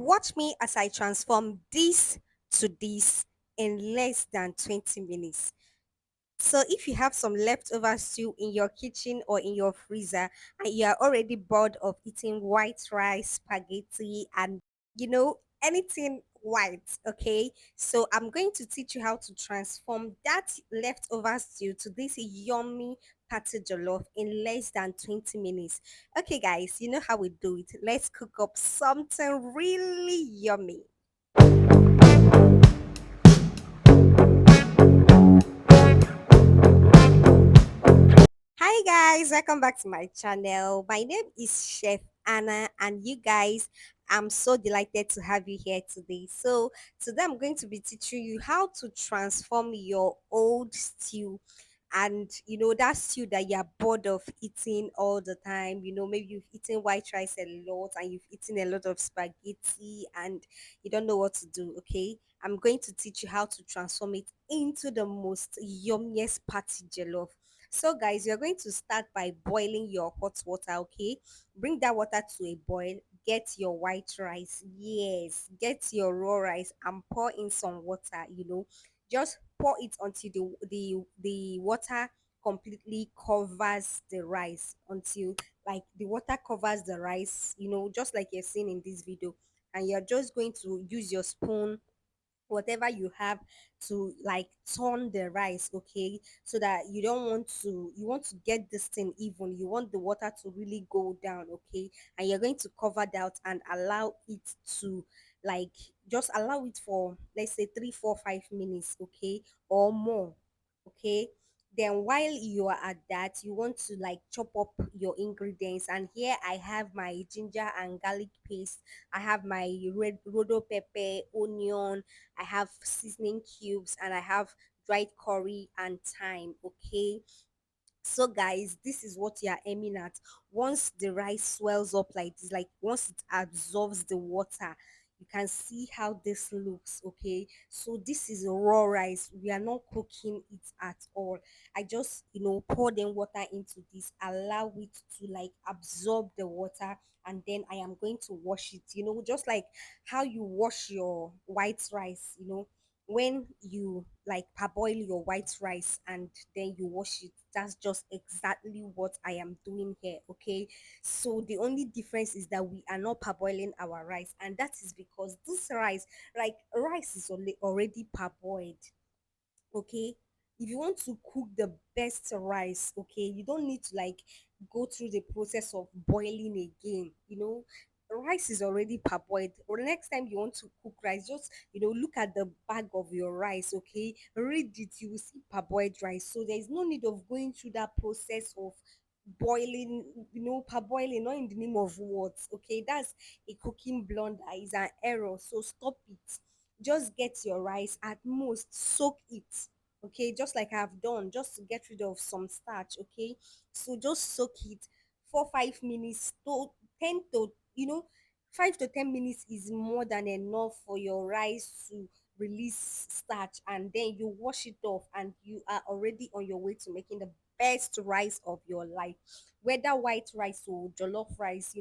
Watch me as I transform this to this in less than 20 minutes. So, if you have some leftover stew in your kitchen or in your freezer and you are already bored of eating white rice, spaghetti, and anything white, okay? So, I'm going to teach you how to transform that leftover stew to this yummy patty jollof in less than 20 minutes. Okay, guys, you know how we do it. Let's cook up something really yummy. Hi guys, welcome back to my channel. My name is Chef Anna, and you guys, I'm so delighted to have you here today. So, today I'm going to be teaching you how to transform your old stew, and that stew that you're bored of eating all the time. Maybe you've eaten white rice a lot and you've eaten a lot of spaghetti and you don't know what to do. Okay, I'm going to teach you how to transform it into the most yummiest patty jollof. So, guys, you're going to start by boiling your hot water, okay? Bring that water to a boil. Get your white rice. Yes, get your raw rice and pour in some water, Just pour it until the water completely covers the rice until like the water covers the rice, just like you're seeing in this video. And you're just going to use your spoon, whatever you have, to like turn the rice, okay? So that you want to get this thing even, you want the water to really go down, okay? And you're going to cover that and allow it to like just allow it for, let's say, 3 4 5 minutes, okay, or more, okay? Then while you are at that, you want to like chop up your ingredients, and here I have my ginger and garlic paste. I have my red rodo pepper, onion, I have seasoning cubes, and I have dried curry and thyme. Okay. So, guys, this is what you are aiming at. Once the rice swells up like this, like once it absorbs the water, you can see how this looks. Okay, so this is raw rice. We are not cooking it at all. I just pour in water into this, allow it to like absorb the water, and then I am going to wash it. Just like how you wash your white rice. When you like parboil your white rice and then you wash it, that's just exactly what I am doing here, okay? So the only difference is that we are not parboiling our rice, and that is because this rice, like rice, is already parboiled, okay? If you want to cook the best rice, okay, you don't need to like go through the process of boiling again. Rice is already parboiled. Or the next time you want to cook rice, just look at the bag of your rice, okay, read it, you will see parboiled rice. So there is no need of going through that process of boiling, parboiling, not in the name of what, okay? That's a cooking blunder, is an error, so stop it. Just get your rice, at most soak it, okay, just like I've done, just to get rid of some starch, okay? So just soak it for 5 minutes to 10 to 5 to 10 minutes is more than enough for your rice to release starch, and then you wash it off and you are already on your way to making the best rice of your life, whether white rice or jollof rice,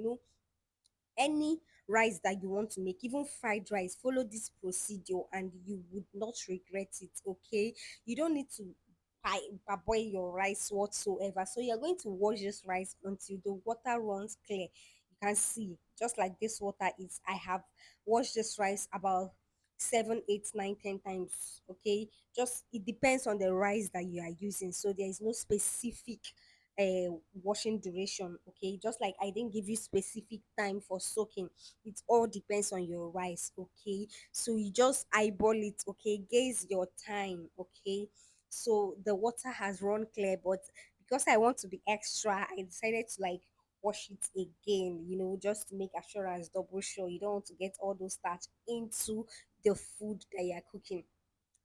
any rice that you want to make, even fried rice. Follow this procedure and you would not regret it, okay? You don't need to boil your rice whatsoever. So you're going to wash this rice until the water runs clear. You can see, just like this water is, I have washed this rice about 7 8 9 10 times, okay? Just it depends on the rice that you are using, so there is no specific washing duration, okay? Just like I didn't give you specific time for soaking, it all depends on your rice, okay? So you just eyeball it, okay? Gaze your time, okay? So the water has run clear, but because I want to be extra, I decided to like wash it again, just to make assurance, double sure you don't want to get all those starch into the food that you're cooking.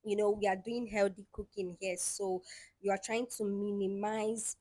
We are doing healthy cooking here, so you are trying to minimize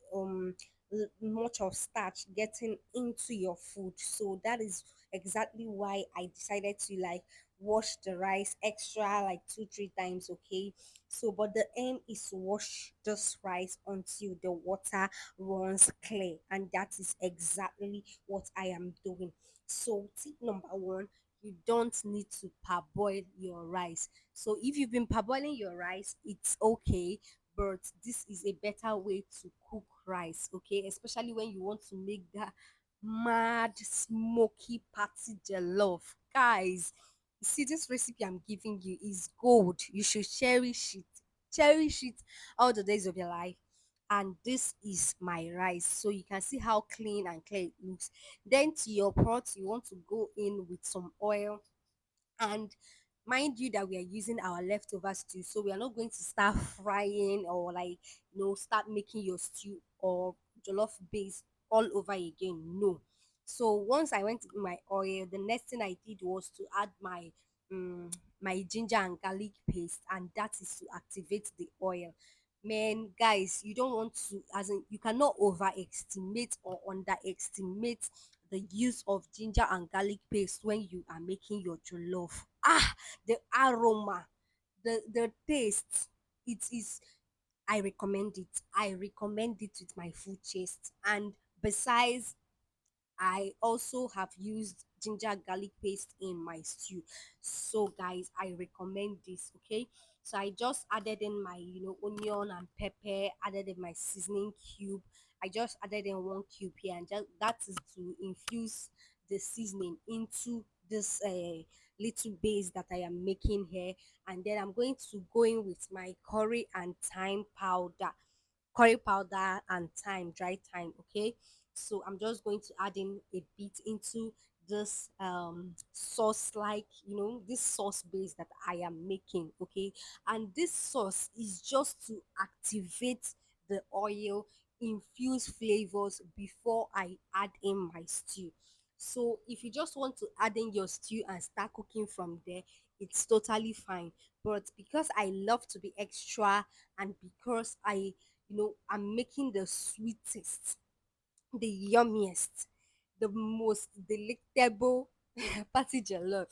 much of starch getting into your food. So that is exactly why I decided to like wash the rice extra like 2 3 times, okay? So but the aim is to wash this rice until the water runs clear, and that is exactly what I am doing. So tip number one, You don't need to parboil your rice. So if you've been parboiling your rice, it's okay, but this is a better way to cook rice, okay? Especially when you want to make that mad smoky patty jollof. Guys, you see this recipe I'm giving you is gold. You should cherish it. Cherish it all the days of your life. And this is my rice. So you can see how clean and clear it looks. Then to your pot, you want to go in with some oil, and mind you that we are using our leftover stew, so we are not going to start frying or like start making your stew or jollof base all over again. No. So once I went in my oil, the next thing I did was to add um, my ginger and garlic paste, and that is to activate the oil. Man, guys, you don't want to, as in, you cannot overestimate or underestimate the use of ginger and garlic paste when you are making your jollof. The aroma, the taste, it is. I recommend it. I recommend it with my full chest. And besides, I also have used ginger garlic paste in my stew. So guys, I recommend this, okay? So I just added in my, onion and pepper, added in my seasoning cube. I just added in one cube here, and just that is to infuse the seasoning into this little base that I am making here. And then I'm going to go in with my curry powder and thyme, dry thyme, okay? So I'm just going to add in a bit into this sauce, like this sauce base that I am making, okay? And this sauce is just to activate the oil, infuse flavors before I add in my stew. So if you just want to add in your stew and start cooking from there, it's totally fine. But because I love to be extra, and because I'm making the sweetest, the yummiest, the most delectable party jollof.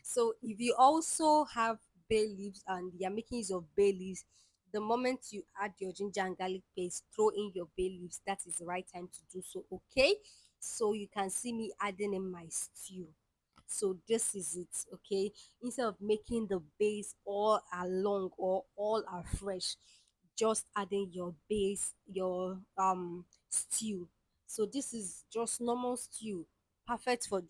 So if you also have bay leaves and you're making use of bay leaves, the moment you add your ginger and garlic paste, throw in your bay leaves. That is the right time to do so, okay? So you can see me adding in my stew. So this is it, okay? Instead of making the base all along or all are fresh, just adding your base, your stew. So this is just normal stew, perfect for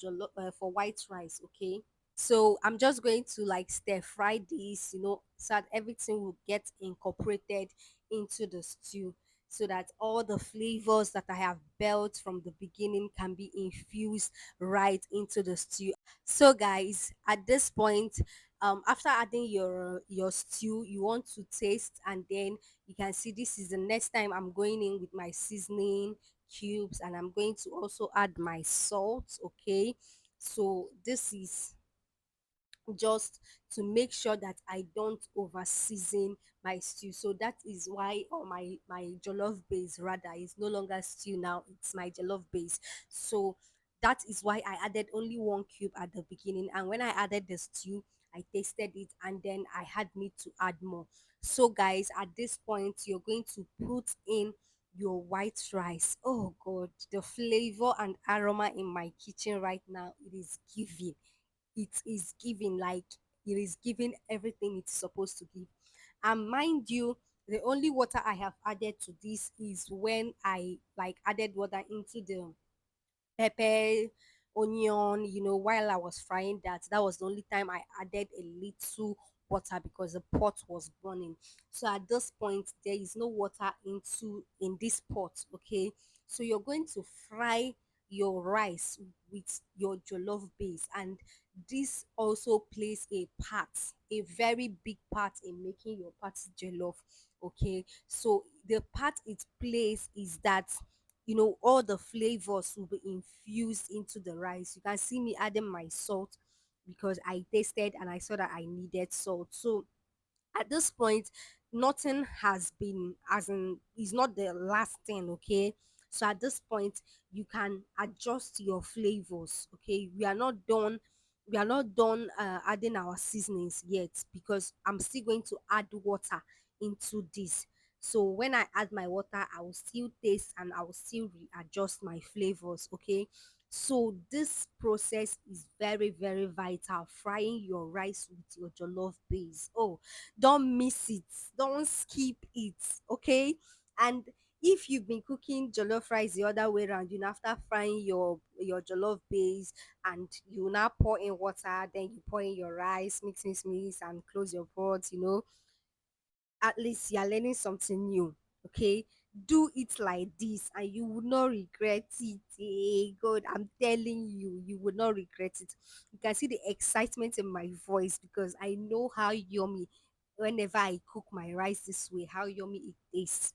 for white rice, okay? So I'm just going to like stir fry this, so that everything will get incorporated into the stew, so that all the flavors that I have built from the beginning can be infused right into the stew. So guys, at this point, after adding your stew, you want to taste, and then you can see this is the next time I'm going in with my seasoning cubes, and I'm going to also add my salt, okay? So this is just to make sure that I don't over season my stew. So that is why, or my jollof base rather, is no longer stew now, it's my jollof base. So that is why I added only one cube at the beginning, and when I added the stew, I tasted it, and then I had need to add more. So guys, at this point, you're going to put in your white rice. Oh god, the flavor and aroma in my kitchen right now, it is giving, it is giving, like it is giving everything it's supposed to give. And mind you, the only water I have added to this is when I like added water into the pepper, onion, while I was frying that. That was the only time I added a little water because the pot was burning. So at this point, there is no water in this pot, okay? So you're going to fry your rice with your jollof base, and this also plays a part, a very big part in making your party jollof, okay? So the part it plays is that all the flavors will be infused into the rice. You can see me adding my salt because I tasted and I saw that I needed salt. So at this point, nothing has been, as in, is not the last thing, okay? So at this point, you can adjust your flavors, okay? We are not done adding our seasonings yet, because I'm still going to add water into this. So when I add my water, I will still taste and I will still readjust my flavors, okay? So this process is very, very vital. Frying your rice with your jollof base. Oh, don't miss it. Don't skip it. Okay. And if you've been cooking jollof rice the other way around, after frying your jollof base, and you now pour in water, then you pour in your rice, mix, and close your pot, at least you're learning something new. Okay, do it like this and you will not regret it. Hey god, I'm telling you, you will not regret it. You can see the excitement in my voice because I know how yummy, whenever I cook my rice this way, how yummy it tastes.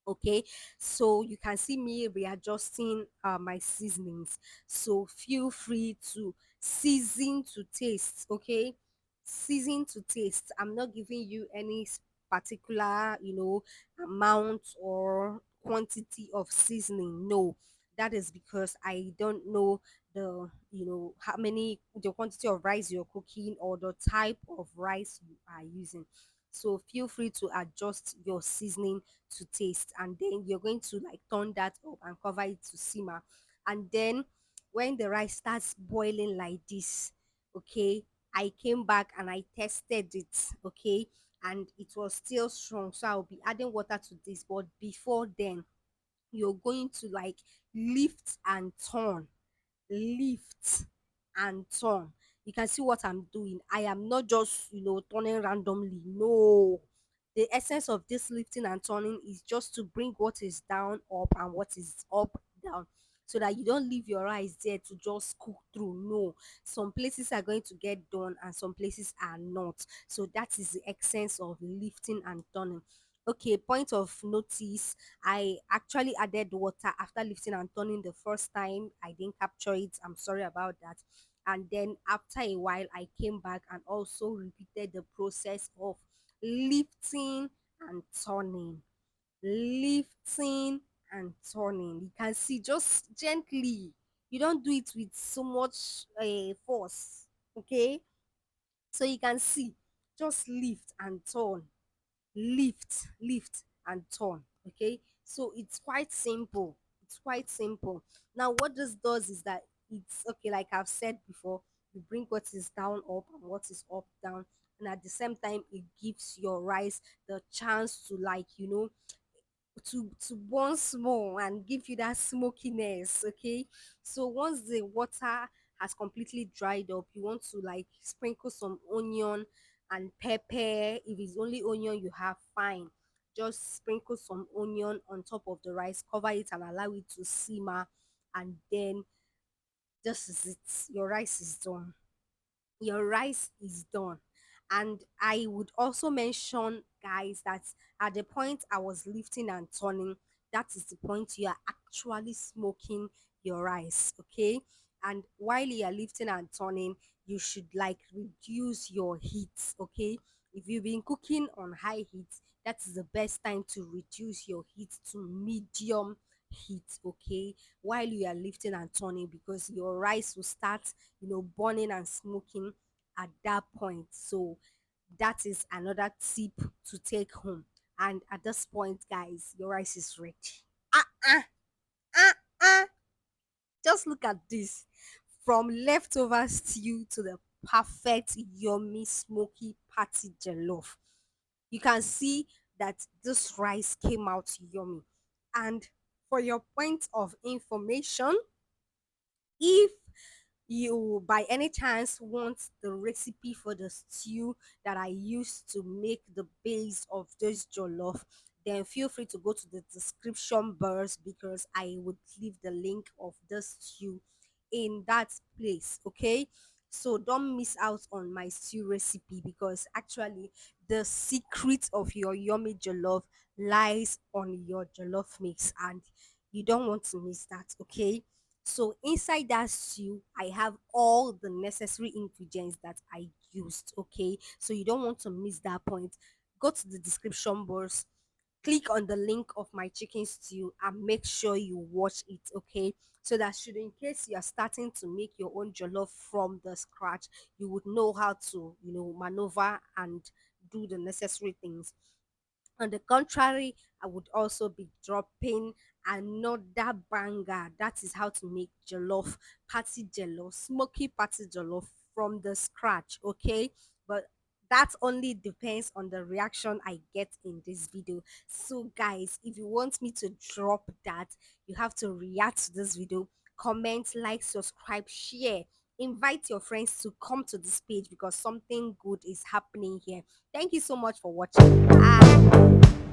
Okay, so you can see me readjusting my seasonings, so feel free to season to taste. Okay, season to taste. I'm not giving you any particular amount or quantity of seasoning. No, that is because I don't know the how many, the quantity of rice you're cooking or the type of rice you are using. So feel free to adjust your seasoning to taste, and then you're going to like turn that up and cover it to simmer. And then when the rice starts boiling like this, okay, I came back and I tested it. Okay, and it was still strong, so I'll be adding water to this. But before then, you're going to like lift and turn, lift and turn. You can see what I'm doing. I am not just, turning randomly. No. The essence of this lifting and turning is just to bring what is down up and what is up down, so that you don't leave your rice there to just cook through. No. Some places are going to get done and some places are not. So that is the essence of lifting and turning. Okay, point of notice, I actually added water after lifting and turning the first time. I didn't capture it. I'm sorry about that. And then after a while, I came back and also repeated the process of lifting and turning. Lifting and turning. You can see, just gently. You don't do it with so much force. Okay? So you can see, just lift and turn, lift and turn. Okay, so it's quite simple. It's quite simple. Now what this does is that, it's okay, like I've said before, you bring what is down up and what is up down, and at the same time it gives your rice the chance to, like, to burn small and give you that smokiness. Okay, so once the water has completely dried up, you want to like sprinkle some onion and pepper. If it's only onion you have, fine, just sprinkle some onion on top of the rice, cover it and allow it to simmer, and then this is it, your rice is done. Your rice is done. And I would also mention, guys, that at the point I was lifting and turning, that is the point you are actually smoking your rice. Okay, and while you are lifting and turning, you should like reduce your heat. Okay, if you've been cooking on high heat, that is the best time to reduce your heat to medium heat. Okay, while you are lifting and turning, because your rice will start burning and smoking at that point. So that is another tip to take home. And at this point, guys, your rice is ready. Ah, ah, ah, ah. Just look at this. From leftover stew to the perfect, yummy, smoky patty jollof. You can see that this rice came out yummy. And for your point of information, if you by any chance want the recipe for the stew that I used to make the base of this jollof, then feel free to go to the description box, because I would leave the link of this stew in that place. Okay, so don't miss out on my stew recipe, because actually the secret of your yummy jollof lies on your jollof mix, and you don't want to miss that. Okay, so inside that stew, I have all the necessary ingredients that I used. Okay, so you don't want to miss that point. Go to the description box, click on the link of my chicken stew, and make sure you watch it. Okay, so that should, in case you are starting to make your own jollof from the scratch, you would know how to maneuver and do the necessary things. On the contrary, I would also be dropping another banger. That is how to make jollof, patty jollof, smoky patty jollof from the scratch, okay? But that only depends on the reaction I get in this video. So, guys, if you want me to drop that, you have to react to this video, comment, like, subscribe, share. Invite your friends to come to this page because something good is happening here. Thank you so much for watching. Bye.